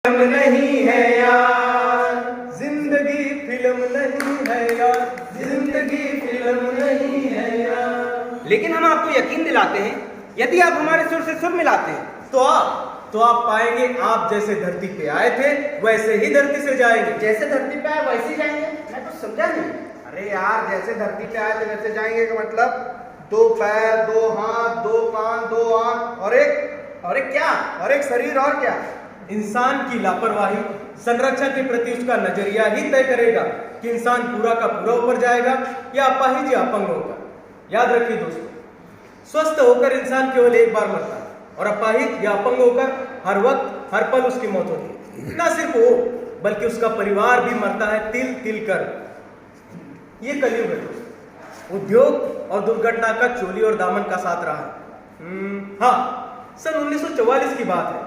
Film नहीं है यार, जिंदगी फिल्म नहीं है यार, जिंदगी फिल्म नहीं है यार। लेकिन हम आपको यकीन दिलाते हैं, यदि आप हमारे सुर से सुर मिलाते हैं तो आप पाएंगे आप जैसे धरती पे आए थे वैसे ही धरती से जाएंगे। जैसे धरती पे आए वैसे ही जाएंगे। मैं तो समझा नहीं। अरे यार, जैसे धरती पे आए थे वैसे जाएंगे का मतलब 2 पैर, 2 हाथ, 2 कान, 2 आंख और एक क्या? और एक शरीर और क्या? इंसान की लापरवाही संरक्षण के प्रति उसका नजरिया ही तय करेगा कि इंसान पूरा का पूरा ऊपर जाएगा या अपाहिज या अपंग होगा। याद रखिए दोस्तों, स्वस्थ होकर इंसान केवल एक बार मरता है और अपाहिज या अपंग होकर हर वक्त हर पल उसकी मौत होती है। न सिर्फ वो बल्कि उसका परिवार भी मरता है तिल तिल कर। ये कलयुग है दोस्तों। उद्योग और दुर्घटना का चोली और दामन का साथ रहा है। हाँ, सन 1944 की बात है।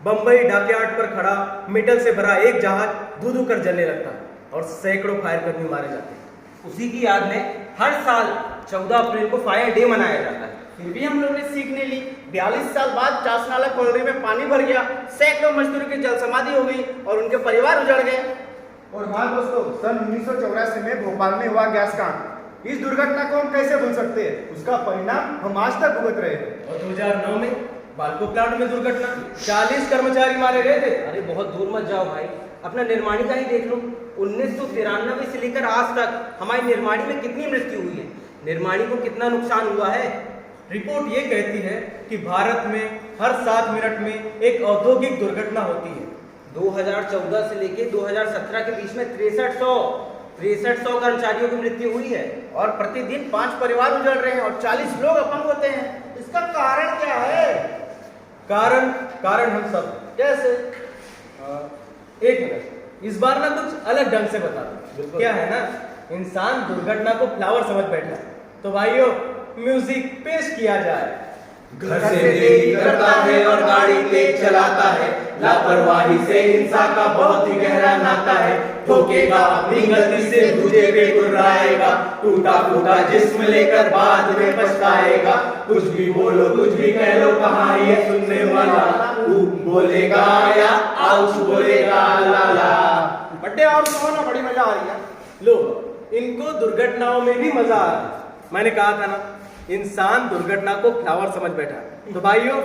बंबई डॉकयार्ड पर खड़ा मेटल से भरा एक जहाज धू कर जलने लगता है और सैकड़ों फायर कर्मी मारे जाते हैं। उसी की याद में हर साल 14 अप्रैल को फायर डे मनाया जाता है। फिर भी हम लोगों ने सीख नहीं ली। 42 साल बाद चासनाला कॉलोनी में पानी भर गया, सैकड़ों मजदूरों की जल समाधि हो गई और उनके परिवार उजड़ गए। और हाँ दोस्तों, सन 1984 में भोपाल में हुआ गैस कांड। इस दुर्घटना को हम कैसे भूल सकते हैं? उसका परिणाम हम आज तक भुगत रहे हैं। और 2009 में बाल्को प्लांट में दुर्घटना, 40 कर्मचारी मारे गए थे। अरे बहुत दूर मत जाओ भाई, अपना निर्माणी का ही देख लो। 1993 से लेकर आज तक हमारी निर्माणी में कितनी मृत्यु हुई है, निर्माणी को कितना नुकसान हुआ है। रिपोर्ट ये कहती है कि भारत में हर 7 मिनट में एक औद्योगिक दुर्घटना होती है। 2014 से लेकर 2017 के बीच में 6300 कर्मचारियों की मृत्यु हुई है। और प्रतिदिन 5 परिवार उजड़ रहे हैं और 40 लोग अपंग होते हैं। इसका कारण क्या है? कारण हम सब। कैसे? एक मिनट, इस बार ना कुछ अलग ढंग से बता दो। क्या है ना, इंसान दुर्घटना को फ्लावर समझ बैठा है। तो भाइयों, म्यूजिक पेश किया जाए। घर से देरी करता है और गाड़ी तेज चलाता है, लापरवाही से इंसान का बहुत ही गहरा नाता है। ठोकेगा अपनी गलती से दूसरे पे गुर्राएगा, टूटा फूटा जिस्म लेकर बाद में पछताएगा। कुछ भी बोलो कुछ भी कह लो, कहाँ ये सुनने वाला बोलेगा या आउच बोलेगा लाला। बड्डे और कहो ना, बड़ी मजा आ रही है। लो, इनको दुर्घटनाओं में भी मजा आ रहा है। मैंने कहा था ना, इंसान दुर्घटना को फ्लावर समझ बैठा। तो भाइयों,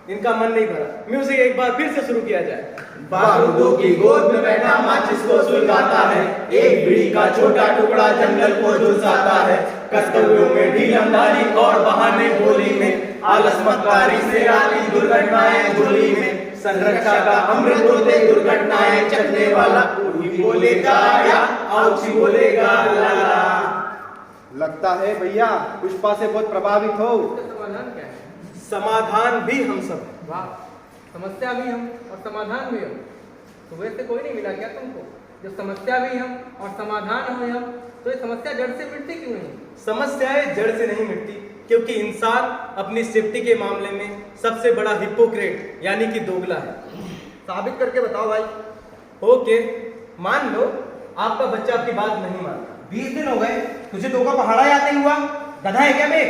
इनका मन नहीं भरा। म्यूजिक एक बार फिर से शुरू किया जाए। बारूदों की गोद में बैठा माचिस को सुलगाता है, एक बीड़ी का छोटा टुकड़ा जंगल को झुलसाता है। कर्तव्यों में ढीलमधारी और बहाने बोली में, आलस मक्कारी से आती दुर्घटनाएं झोली में। संरक्षा का अमृत होते दुर्घटनाएं चलने वाला, बोलेगा या आउची बोलेगा लाला। लगता है भैया पुष्पा से बहुत प्रभावित हो। समाधान क्या है? समाधान भी हम सब। वाह, समस्या भी हम और समाधान भी हम। सुबह से कोई नहीं मिला क्या तुमको? जब समस्या भी हम और समाधान हो हम, तो ये समस्या जड़ से मिटती क्यों नहीं? समस्याएं जड़ से नहीं मिटती क्योंकि इंसान अपनी सेफ्टी के मामले में सबसे बड़ा हिपोक्रेट यानी कि दोगला है। साबित करके बताओ भाई। ओके, मान लो आपका बच्चा आपकी बात नहीं मानता। 20 दिन हो गए तुझे 2 का पहाड़ा याद नहीं हुआ? गधा है क्या बे?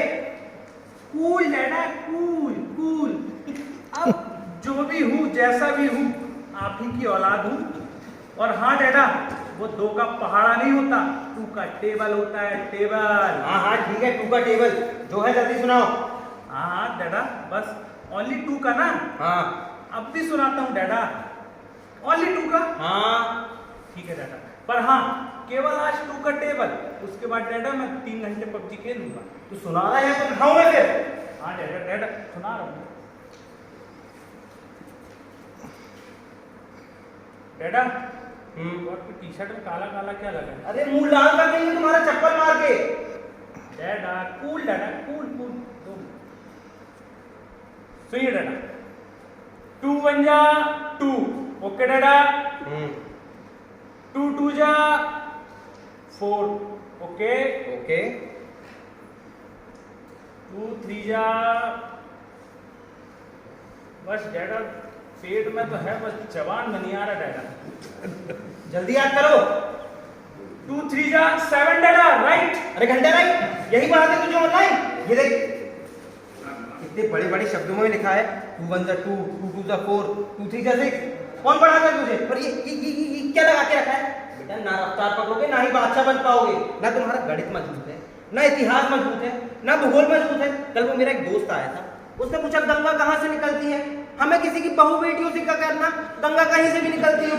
कूल डैडा, कूल कूल। अब जो भी हूँ, जैसा भी हूँ, आप ही की औलाद हूँ। और हाँ डैडा, वो 2 का पहाड़ा नहीं होता, 2 का टेबल होता है, टेबल। हाँ ठीक है, 2 का टेबल जो है जल्दी सुनाओ। हाँ डैडा, बस ओनली 2 का ना? हाँ अब भी सुनाता हूँ डैडा, ओनली 2 का। हाँ ठीक है डैडा, पर हाँ केवल आज 2 का टेबल। उसके बाद डैडा मैं 3 घंटे पबजी खेलूंगा। तू सुना रहा है तो दिखाऊं मैं फिर। हाँ डैडा, डैडा सुना रहा हूँ डैडा। आपकी टी शर्ट में काला काला क्या लगा है? अरे मुंह लाल कर देंगे तुम्हारा चप्पल मार के। डैडा कूल, डैडा कूल कूल। सुनिए डैडा, 2 1 जा 2, ओके डैडा। 2 2 जा 4, ओके ओके। 2 3 जा, बस डैडा पेट में तो है, बस जवान नहीं आ रहा डैडा। जल्दी याद करो। 2 3 जा 7 डैडा, राइट। अरे घंटे राइट, यही पढ़ा दे तुझे ऑनलाइन। ये देख, इतने बड़े बड़े शब्दों में लिखा है 2 1 जा 2, 2 2 जा 4, 2 3 जा 6। कौन पढ़ाता है तुझे? और ये क्या लगा के रखा है? बेटा ना रफ्तार पकड़ोगे ना ही बादशाह बन पाओगे। ना तुम्हारा गणित मजबूत है, ना इतिहास मजबूत है, ना भूगोल मजबूत है। कल वो मेरा एक दोस्त आया था, उसने पूछा गंगा कहाँ से निकलती है? हमें किसी की बहू बेटियों से क्या करना, गंगा कहीं से भी निकलती हो।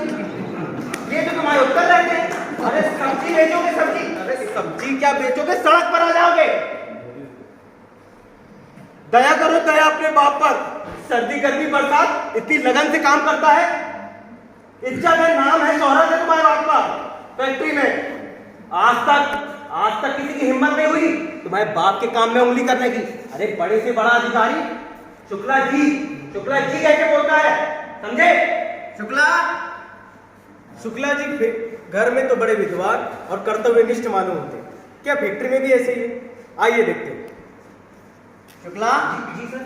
ये तो तुम्हारे उत्तर रहते हैं। अरे सब्जी बेचोगे सब्जी? अरे सब्जी क्या बेचोगे, सड़क पर आ जाओगे। दया करो दया अपने बाप पर। सर्दी गर्मी बरसात इतनी लगन से काम करता है। इज्जत है, नाम है, शोहरत है तुम्हारे बाप का फैक्ट्री में। आज तक किसी की हिम्मत नहीं हुई तुम्हारे बाप के काम में उंगली करने की। अरे बड़े से बड़ा अधिकारी शुक्ला जी कैसे बोलता है, समझे? शुक्ला जी घर में तो बड़े विद्वान और कर्तव्यनिष्ठ मालूम होते हैं, क्या फैक्ट्री में भी ऐसे ही है? आइए देखते हैं। शुक्ला, जी सर।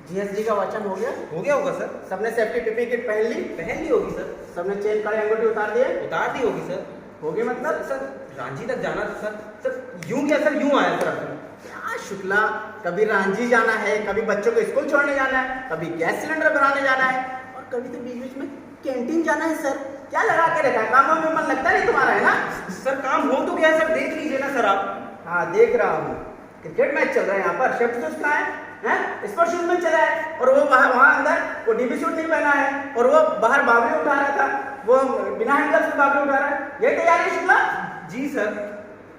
जीएसटी का वचन हो गया? हो गया होगा सर। सबने सेफ्टी पीपी किट पहन ली? पहन ली होगी सर। सबने चेन कड़े अंगूठी उतार दिए? उतार दी होगी सर। हो गए मतलब? सर रांची तक जाना था सर। सर यूं क्या सर, यूं आया सर आपने। क्या शुक्ला, कभी रांची जाना है, कभी बच्चों को स्कूल छोड़ने जाना है, कभी गैस सिलेंडर बनाने जाना है, और कभी तो बीच बीच में कैंटीन जाना है। सर क्या लगा के रखा है? कामों में मन लगता नहीं तुम्हारा, है ना? सर काम हो तो गया है सर, देख लीजिए ना सर आप। हाँ देख रहा हूँ, क्रिकेट मैच चल रहा है यहाँ पर। शर्ट शूज कहाँ है? स्पोर्ट शूज में चला है, और वो वहाँ अंदर वो डीबी सूट नहीं पहना है, और वो बाहर बावली उठा रहा था, वो बिना हैंडल से बावली उठा रहा है। यही तैयारी है शुक्ला? जी सर।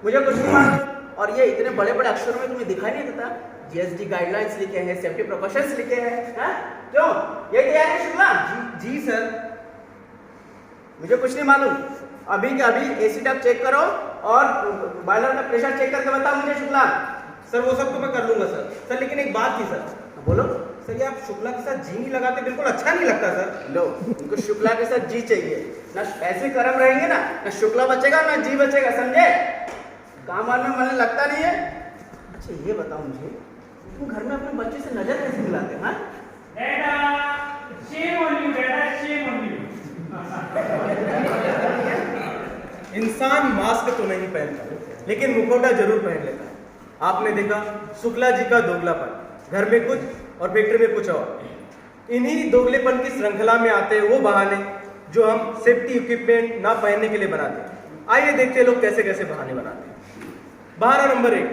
मुझे कुछ नहीं मालूम। और ये इतने बड़े बड़े अक्षरों में तुम्हें दिखाई नहीं देता? जीएसटी गाइडलाइंस लिखे हैं, सेफ्टी प्रिकॉशंस लिखे हैं, क्यों? यही तैयारी है शुक्ला? जी सर। मुझे कुछ नहीं मालूम। अभी के अभी एसी टैप चेक करो और बॉयलर का प्रेशर चेक करके बताओ मुझे शुक्ला। सर वो सब तो मैं कर लूंगा सर। सर लेकिन एक बात थी सर। बोलो। सर ये आप शुक्ला के साथ जी नहीं लगाते, बिल्कुल अच्छा नहीं लगता सर। लो, उनको शुक्ला के साथ जी चाहिए, ना ऐसे कर्म रहेंगे ना शुक्ला बचेगा ना जी बचेगा, समझे? काम वाल में मन लगता नहीं है। अच्छा ये बताओ मुझे, तुम घर में अपने बच्चे से नजर कैसे मिलाते हैं? इंसान मास्क तो नहीं पहनता, लेकिन मुखौटा जरूर पहन लेता है। आपने देखा शुक्ला जी का दोगलापन, घर में कुछ और फैक्ट्री में कुछ और। इन्हीं दोगलेपन की श्रृंखला में आते हैं वो बहाने जो हम सेफ्टी इक्विपमेंट ना पहनने के लिए बनाते हैं। आइए देखते हैं लोग कैसे कैसे बहाने बनाते हैं। बहाना नंबर 1,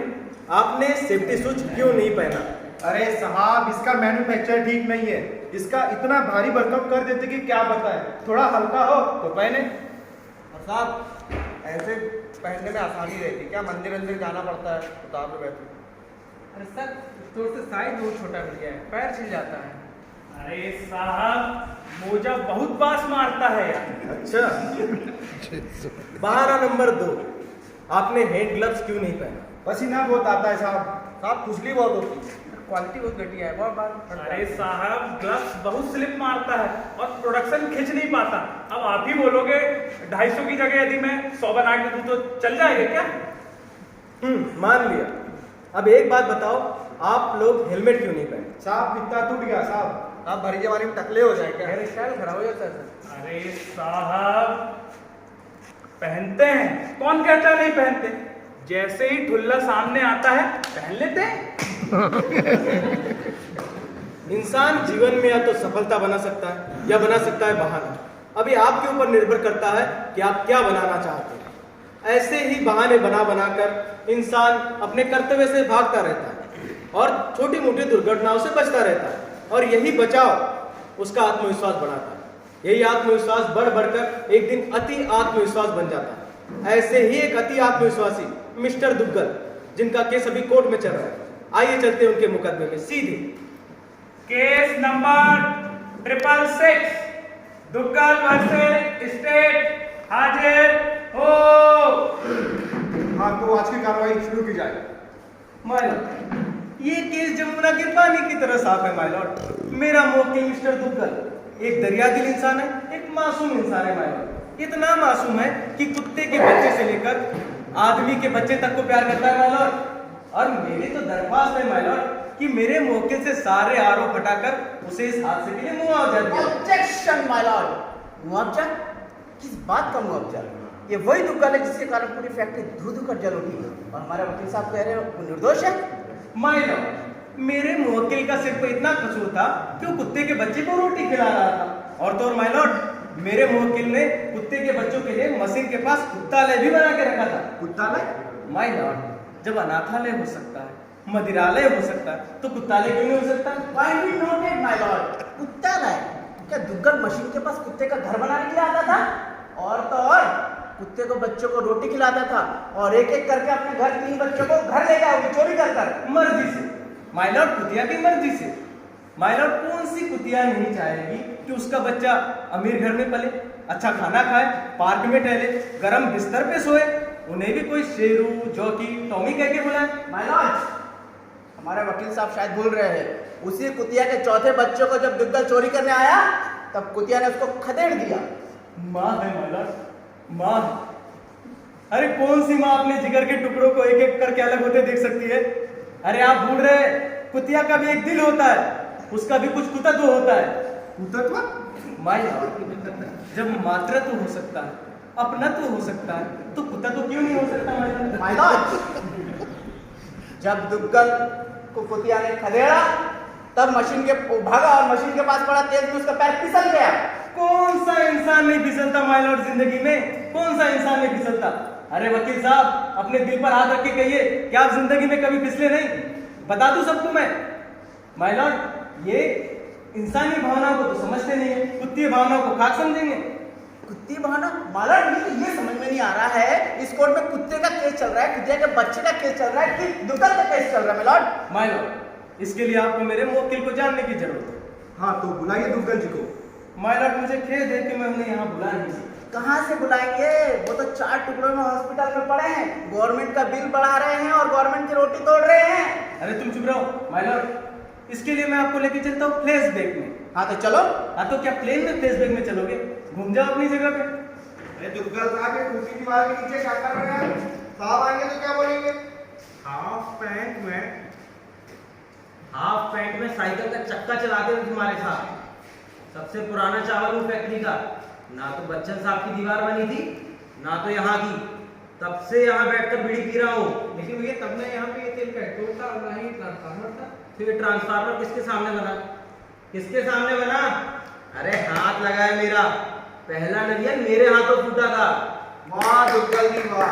आपने सेफ्टी शूज क्यों नहीं पहना? अरे साहब, इसका मैन्युफैक्चर ठीक नहीं है। इसका इतना भारी भरकम कर देते कि क्या बताएं। थोड़ा हल्का हो तो पहने। और साहब ऐसे पहनने में आसानी रहती, क्या मंदिर अंदर जाना पड़ता है उतार में बैठे? अरे सर स्टोर से साइज बहुत छोटा मिल गया है, पैर छिल जाता है। अरे साहब मोजा बहुत बास मारता है यार। अच्छा। बहाना नंबर 2, आपने हैंड ग्लव्स क्यों नहीं पहना? पसीना बहुत आता है साहब। साहब खुजली बहुत होती है। क्वालिटी बहुत घटिया है, बहुत बार फटता अरे है। साहब ग्लव्स बहुत स्लिप मारता है और प्रोडक्शन खींच नहीं पाता। अब आप ही बोलोगे 250 की जगह यदि मैं 100 बना के दूं तो चल जाएगा क्या? मान लिया। अब एक बात बताओ, आप लोग हेलमेट क्यों नहीं पहने? साहब पित्ता टूट गया साहब। आप भरी जवानी में टकले हो जाए क्या? हेयर स्टाइल खराब हो जाता है सर। अरे साहब पहनते हैं, कौन कहता है नहीं पहनते? जैसे ही ठुल्ला सामने आता है पहन लेते हैं। इंसान जीवन में या तो सफलता बना सकता है या बना सकता है बहाना। अभी आपके ऊपर निर्भर करता है कि आप क्या बनाना चाहते हैं। ऐसे ही बहाने बना बनाकर इंसान अपने कर्तव्य से भागता रहता है और छोटी मोटी दुर्घटनाओं से बचता रहता है, और यही बचाव उसका आत्मविश्वास बढ़ाता है। यही आत्मविश्वास बढ़ बढ़कर एक दिन अति आत्मविश्वास बन जाता है। ऐसे ही एक अति आत्मविश्वासी मिस्टर दुग्गल, जिनका केस अभी कोर्ट में चल रहा है, आइए चलते हैं उनके मुकदमे में सीधे। Case number 666 Duggal versus state, हाजिर हो। हाँ तो आज की कार्रवाई शुरू की जाए। माय लॉर्ड, ये केस जमुना के पानी की तरह साफ है माय लॉर्ड। मेरा मुवक्किल मिस्टर दुग्गल एक दरियादिल इंसान है, एक मासूम इंसान है माय लॉर्ड। इतना मासूम है कि कुत्ते के बच्चे से लेकर आदमी के बच्चे तक को प्यार करता है माय लॉर्ड। और मेरी तो दरख्वास्त है माय लॉर्ड कि मेरे मुवक्किल से सारे आरोप हटाकर उसे इस हादसे के लिए मुआवजा दिया। Objection my Lord. मुआवजा? किस बात का मुआवजा? ये वही दुग्गल है जिसके कारण पूरी फैक्ट्री धू कर जल उठी, और हमारे वकील साहब कह रहे हैं वो निर्दोष है। माय लॉर्ड, मेरे मुवक्किल का सिर्फ इतना कसूर था कि वो कुत्ते के बच्चे को रोटी खिला रहा था। और तो और माय लॉर्ड, मेरे मुवक्किल ने कुत्ते के बच्चों के लिए मशीन के पास कुत्तालय भी बना के रखा था। कुत्तालय? माय लॉर्ड, जब अनाथालय हो सकता है, मदिरालय हो सकता है, तो कुत्तालय क्यों नहीं हो सकता? Finally noted, my lord. कुत्तालय? क्या दुग्गल मशीन के पास कुत्ते का घर बनाने के लिए आता था? और तो और कुत्ते को बच्चों को रोटी खिलाता था और एक एक करके अपने घर 3 बच्चों को घर ले जाओगे चोरी कर कर। मर्जी से। माय लॉर्ड, कुतिया की मर्जी से। माय लॉर्ड, कौन सी कुतिया नहीं चाहेगी कि उसका बच्चा अमीर घर में पले, अच्छा खाना खाए, पार्क में टहले, गरम बिस्तर पे सोए, उन्हें भी कोई शेरू, जॉकी, टॉमी कह के बुलाए। My lord, हमारे वकील साहब शायद भूल रहे हैं। उसी कुतिया के चौथे बच्चों को जब दुग्गल चोरी करने आया तब कुतिया ने उसको खदेड़ दिया। माँ है माय लॉर्ड, माँ। अरे कौन सी माँ अपने जिगर के टुकड़ों को एक एक करके अलग होते देख सकती है? अरे आप भूल रहे, कुतिया का भी एक दिल होता है, उसका भी कुछ कुतत्व होता है। कुतत्व? माय लॉर्ड, जब मातृत्व हो सकता है, अपनत्व हो सकता है, तो कुतत्व क्यों नहीं हो सकता माय लॉर्ड? My lord, जब दुग्गल को कुतिया ने खदेड़ा तब मशीन के भागा और मशीन के पास पड़ा तेज में उसका पैर फिसल गया। कौन सा इंसान नहीं फिसलता माय लॉर्ड जिंदगी में? कौन सा इंसान नहीं फिसलता? अरे वकील साहब, अपने दिल पर हाथ रख के कहिए कि आप जिंदगी में कभी फिसले नहीं? बता दूं सबको मैं? माय लॉर्ड, ये इंसानी भावनाओं को तो समझते नहीं है, कुत्तीय भावनाओं को खाक समझेंगे। कुत्ती बहाना माला ये समझ में नहीं आ रहा है, इस कोर्ट में कुत्ते का केस चल रहा है, कुतिया के बच्चे का केस चल रहा है कि दुग्गल का केस चल रहा है my lord? माय लॉर्ड, इसके लिए आपको मेरे मुवक्किल को जानने की जरूरत है। हाँ तो बुलाइए दुग्गल जी को। माय लॉर्ड, मुझे खेद है कि मैं उन्हें यहाँ बुला नहीं सकता। कहाँ से बुलाएंगे? वो तो 4 टुकड़ों में हॉस्पिटल में पड़े हैं, गवर्नमेंट का बिल बढ़ा रहे हैं और गवर्नमेंट की रोटी तोड़ रहे हैं। अरे तुम चुप रहो माय लॉर्ड, इसके लिए मैं आपको लेके चलता हूँ फ्लैशबैक में। हाँ तो चलो। हाँ तो क्या प्लेन में फ्लैशबैक में चलोगे? घूम जाओ अपनी जगह पे। अरे दुग्गल साहब, ये कुर्सी दीवार के नीचे क्या कर रहे हैं? साहब आएंगे तो क्या बोलेंगे? हाफ पैंट में साइकिल का चक्का चलाते हुए तुम्हारे साथ। सबसे पुराना चावल हूँ फैक्ट्री का। ना तो बच्चन साहब की दीवार बनी थी, ना तो यहाँ की। तब से यहाँ बैठकर बीड़ी पी रहा हूँ। लेकिन भैया तब ना यहाँ पे ये तेल पेट्रोल था और ना ही ट्रांसफार्मर था। तो ये ट्रांसफार्मर किसके सामने बना? किसके सामने बना? अरे हाथ लगाए मेरा, पहला नरियल मेरे हाथों फूटा था। वाह दुग्गल जी वाह,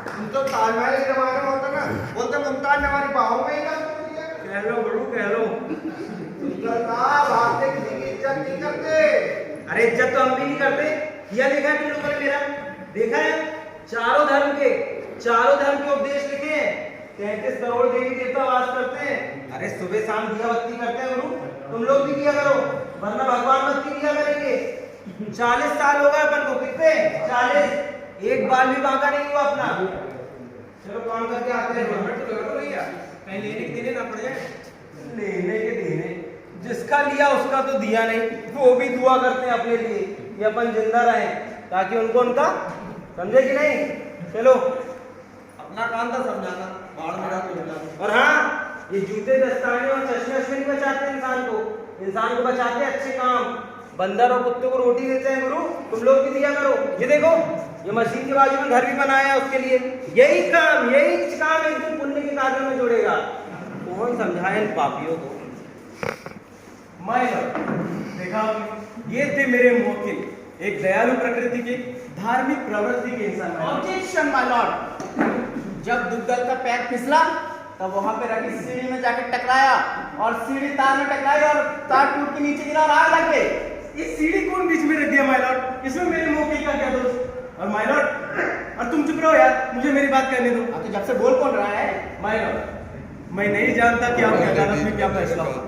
तुम तो ताजमहल के जमाने में होता ना, बोलते मुमताज ने हमारी बाहों में ही काम कर दिया। कह लो बड़ू, कह लो। दुग्गल साहब, आपसे किसी की इज्जत नहीं करते। अरे इज्जत तो हम भी नहीं करते। किया देखा है तुम लोगों ने मेरा? देखा है? चारों धर्म के उपदेश लिखे हैं। 33 करोड़ देवी देवता वास करते हैं। अरे सुबह शाम दिया बत्ती करते हैं गुरु, तुम लोग भी किया करो, वरना भगवान बत्ती दिया करेंगे। 40 साल हो गए अपन को। कितने? 40। एक बाल भी बांका नहीं हुआ अपना। चलो काम करके आते हैं। तो लगा भैया, कहीं लेने के देने ना पड़ जाए। लेने के देने, जिसका लिया उसका तो दिया नहीं। वो भी दुआ करते हैं अपने लिए कि अपन जिंदा रहें, ताकि उनको उनका समझे कि नहीं। चलो, अपना काम था समझाना, बाढ़ में रहा। और हाँ, ये जूते दस्ताने और चश्मे वश्मे नहीं बचाते इंसान को बचाते हैं अच्छे काम। बंदर और कुत्ते को रोटी देते हैं गुरु, तुम लोग भी दिया करो। ये देखो, ये मशीन के बाजू में घर भी बनाया है उसके लिए। यही काम एक दिन पुण्य के कार्यों में जोड़ेगा। कौन समझाए इन पापियों को? माय लॉर्ड, देखा आपने, ये थे मेरे मुवक्किल, एक दयालु प्रकृति के, धार्मिक प्रवृत्ति के इंसान। ऑब्जेक्शन माय लॉर्ड, जब दुग्गल का पैर फिसला तब वहां पे रखी सीढ़ी में जाके टकराया और सीढ़ी तार में टकराई और तार टूट के नीचे गिरा और आग लग गई। ये सीढ़ी कौन बीच में रख दिया माय लॉर्ड? इसमें मेरे मुवक्किल का क्या दोष? और माय लॉर्ड, और तुम चुप रहो यार, मुझे मेरी बात करने दो। तो जब से बोल कौन रहा है? माय लॉर्ड, मैं नहीं जानता कि आपकी अदालत में क्या फैसला होगा,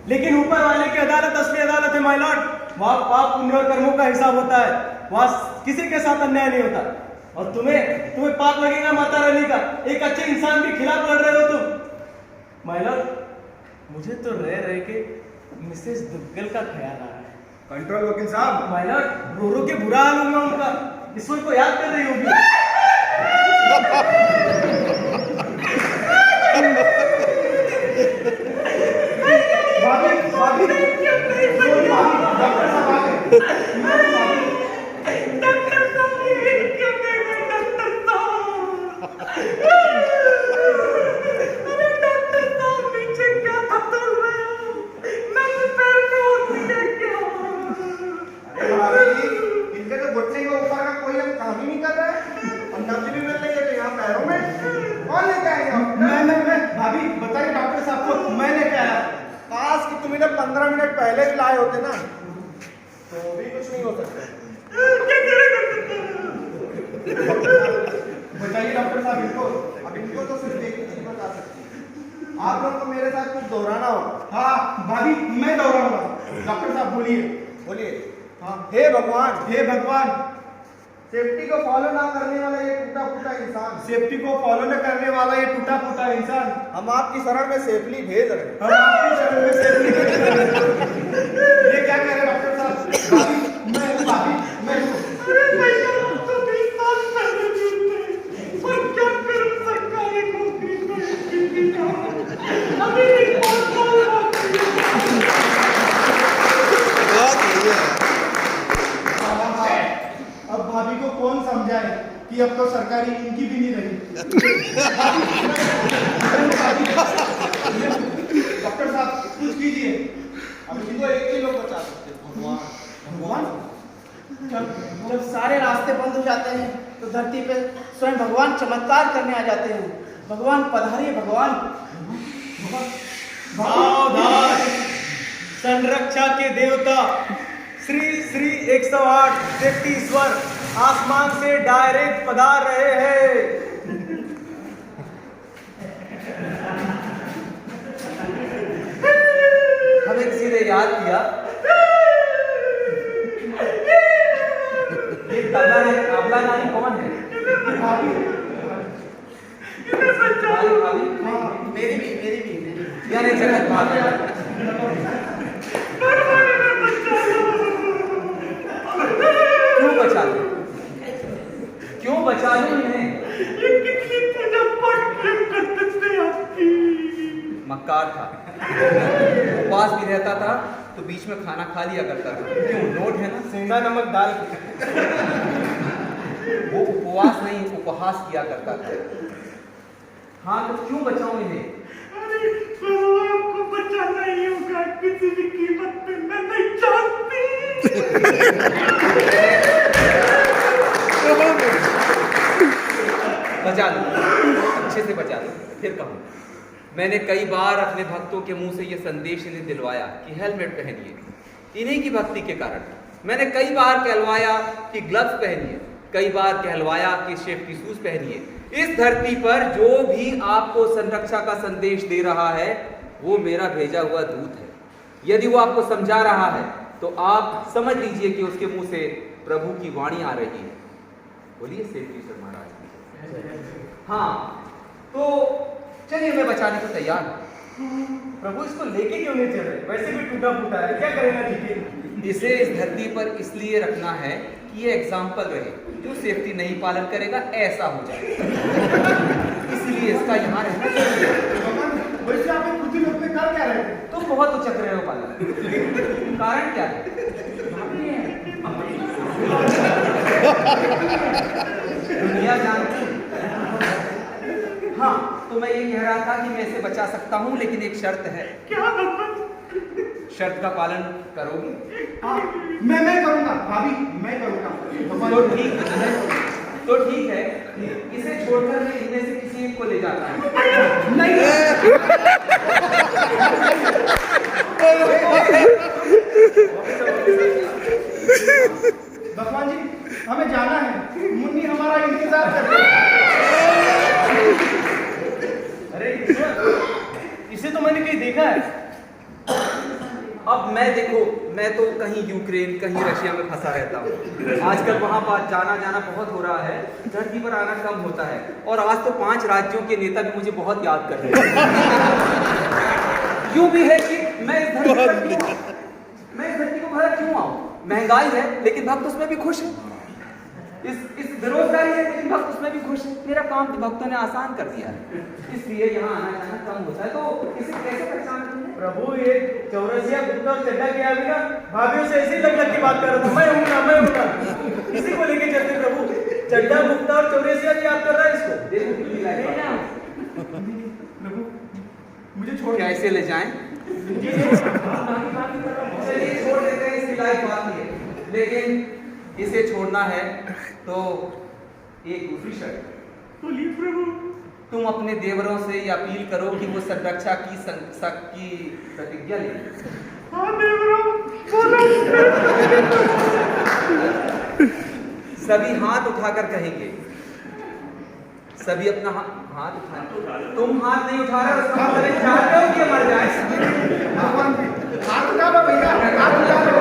लेकिन ऊपर वाले की अदालत असली अदालत है माय लॉर्ड। वहाँ पाप पुण्य और कर्मों का हिसाब होता है, वहाँ किसी के साथ अन्याय नहीं होता। और तुम्हें पाप लगेगा माता रानी का, एक अच्छे इंसान के खिलाफ लड़ रहे हो तुम। माय लॉर्ड, मुझे तो रह के मिसेस दुग्गल का ख्याल आ रहा है। कंट्रोल वकील साहब। माय लॉर्ड, रो के बुरा हाल होगा उनका, ईश्वर को याद कर रही होगी। होते ना तो भी कुछ नहीं हो सकता। बताइए डॉक्टर साहब इनको, अब इनको तो सिर्फ एक ही चीज बता सकती है, आप लोग को मेरे साथ कुछ दोहराना होगा। हाँ भाभी मैं दोहराऊंगा। डॉक्टर साहब बोलिए। बोलिए। हाँ, हे भगवान सेफ्टी को फॉलो ना करने वाला ये टूटा फूटा इंसान, सेफ्टी को फॉलो न करने वाला ये टूटा फूटा इंसान हम आपकी शरण में सेफली भेज रहे हैं। हम आपकी शरण में सेफली भेज रहे हैं। ये क्या कह रहे हैं डॉक्टर साहब? मैं अब भाभी को कौन समझाए कि अब तो सरकारी इनकी भी नहीं रही। डॉक्टर साहब कुछ कीजिए, अब इनको एक ही लोग बचा सकते हैं, भगवान। जब सारे रास्ते बंद हो जाते हैं तो धरती पे स्वयं भगवान चमत्कार करने आ जाते हैं। भगवान पधारिए भगवान। सावधान! संरक्षा के देवता श्री श्री 108 सेफ्टी ईश्वर आसमान से डायरेक्ट पधार रहे हैं। हमें किसी ने याद किया, ये तबला नानी कौन है? मेरी भी यानी जगत माता। क्यों बचा लो? क्यों बचा लो इन्हें? मक्कार था, उपवास भी रहता था तो बीच में खाना खा लिया करता था। क्यों? नोट है ना, सेंधा नमक डाल वो उपवास नहीं उपहास किया करता था। हाँ तो क्यों बचाऊं इन्हें? आपको बचाना ही होगा, किसी भी कीमत पे मैं नहीं चाहती। बचा लो, अच्छे से बचा लो। फिर कहूँ, मैंने कई बार अपने भक्तों के मुंह से ये संदेश इन्हें दिलवाया कि हेलमेट पहनिए, इन्हीं की भक्ति के कारण। मैंने कई बार कहलवाया कि ग्लव्स पहनिए, कई बार कहलवाया कि सेफ्टी शूज पहनिए। इस धरती पर जो भी आपको संरक्षा का संदेश दे रहा है वो मेरा भेजा हुआ दूत है। यदि वो आपको समझा रहा है तो आप समझ लीजिए कि उसके मुंह से प्रभु की वाणी आ रही है। बोलिए सेफ्टी सर महाराज। हाँ तो चलिए, मैं बचाने को तैयार हूँ। प्रभु इसको लेके क्यों नहीं चल रहे? वैसे भी टूटा फूटा है, क्या करेगा लेके? इसे इस धरती पर इसलिए रखना है कि ये एग्जाम्पल रहे, जो सेफ्टी नहीं पालन करेगा ऐसा हो जाए, इसलिए इसका यहाँ रहना चाहिए। वैसे आप खुद ही लोग में कर क्या रहे थे? तुम बहुत उचक रहे हो पालन, कारण क्या है? दुनिया जानती है। हाँ तो मैं ये कह रहा था कि मैं इसे बचा सकता हूँ, लेकिन एक शर्त है। क्या? शर्त का पालन करोगी? हाँ मैं करूँगा भाभी, मैं करूँगा। तो ठीक है, इसे छोड़कर मैं इनमें से किसी एक को ले जाता हूँ। नहीं भगवान जी हमें जाना है, मुन्नी हमारा इंतजार कर रही है। अरे इसे तो मैंने कहीं देखा है। अब मैं तो कहीं यूक्रेन कहीं रशिया में फंसा रहता हूँ। आजकल वहाँ पर जाना बहुत हो रहा है, धरती पर आना कम होता है। और आज तो 5 राज्यों के नेता भी मुझे बहुत याद कर रहे हैं। यूं भी है कि मैं इस धरती को भरा क्यों आऊँ? महंगाई है लेकिन भक्त उसमें भी खुश है, इस बेरोजगारी है लेकिन भक्त उसमें भी खुश है। मेरा काम तो भक्तों ने आसान कर दिया है, इसलिए यहाँ आना जाना कम होता है। तो इसे कैसे पहचान करें? प्रभु ये चौरसिया गुप्ता और चड्डा के आगे ना भाभीियों से ऐसी लग की बात कर रहा था। मैं हूँ इसी को लेके चलते प्रभु। चड्डा गुप्ता और चौरसिया भी याद कर रहा है इसको। प्रभु मुझे छोड़ कैसे ले जाएं? चलिए छोड़ देते हैं, इसकी लाइफ बात नहीं है, लेकिन इसे छोड़ना है तो एक दूसरी शर्त। बोलिए प्रभु। तुम अपने देवरों से ये अपील करो कि वो संरक्षा की प्रतिज्ञा ले सभी हाथ उठाकर कहेंगे, सभी अपना हाथ उठाए। तुम हाथ नहीं उठा रहे, उसका मतलब है चाहते हो कि ये मर जाए। हाथ उठा लो भैया, हाथ उठा लो।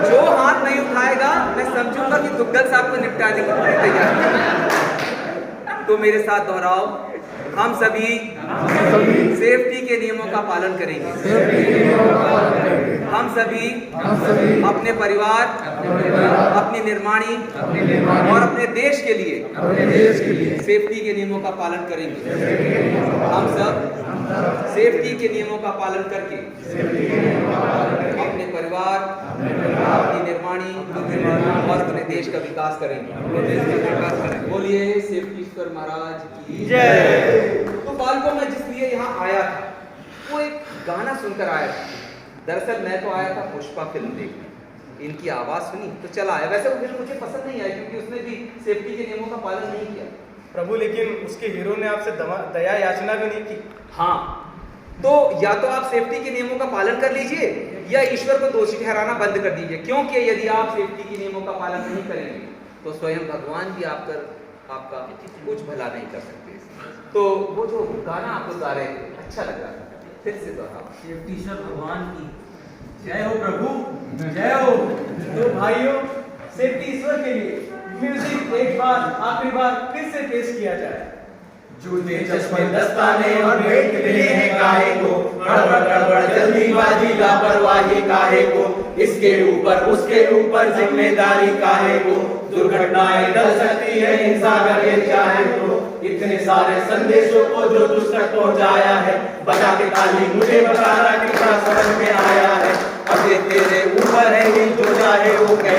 जो हाथ नहीं उठाएगा मैं समझूंगा कि दुग्गल साहब को निपटाने की पूरी तैयारी है। तो मेरे साथ दोहराओ, हम सभी सेफ्टी के नियमों का पालन करेंगे। हम सभी अपने परिवार, अपनी निर्माणी और अपने देश के लिए सेफ्टी के नियमों का पालन करेंगे। हम सब सेफ्टी के नियमों का पालन करके अपने परिवार, अपनी निर्माणी और अपने देश का विकास करेंगे। बोलिए सेफ्टी ईश्वर महाराज की जय। तो बालकों में जिस लिए यहाँ आया था वो एक गाना सुनकर आया था। दरअसल मैं तो आया था पुष्पा फिल्म देखने, इनकी आवाज सुनी तो चला आया। वैसे वो फिल्म मुझे पसंद नहीं आई क्योंकि उसने भी सेफ्टी के नियमों का पालन नहीं किया। प्रभु, लेकिन उसके हीरो ने आपसे दया याचना भी नहीं की। हाँ, तो या तो आप सेफ्टी के नियमों का पालन कर लीजिए या ईश्वर को दोषी ठहराना बंद कर दीजिए, क्योंकि यदि आप सेफ्टी के नियमों का पालन नहीं करेंगे तो स्वयं भगवान भी आपका कुछ भला नहीं कर सकते। तो वो जो गाना आप लोग गा रहे थे अच्छा लग रहा था, फिर से दोहराओ। सेफ्टी ईश्वर भगवान की जय हो प्रभु, जय हो। तो भाइयों, सेफ्टी ईश्वर के लिए म्यूजिक एक बार आखिरी बार फिर से पेश किया जाए। जूते चश्मे दस्ताने और भेंट मिले हैं काहे को, गड़बड़ गड़बड़ जल्दीबाजी लापरवाही काहे को, इसके ऊपर उसके ऊपर जिम्मेदारी काहे को, दुर्घटनाएं टल सकती है इंसान अगर चाहे तो, इतने सारे संदेशों को जो तुझ तक पहुंचाया है, बजा के ताली मुझे बता रहा कितना समझ में आया है। अब ये तेरे ऊपर है, ये जो चाहे वो कह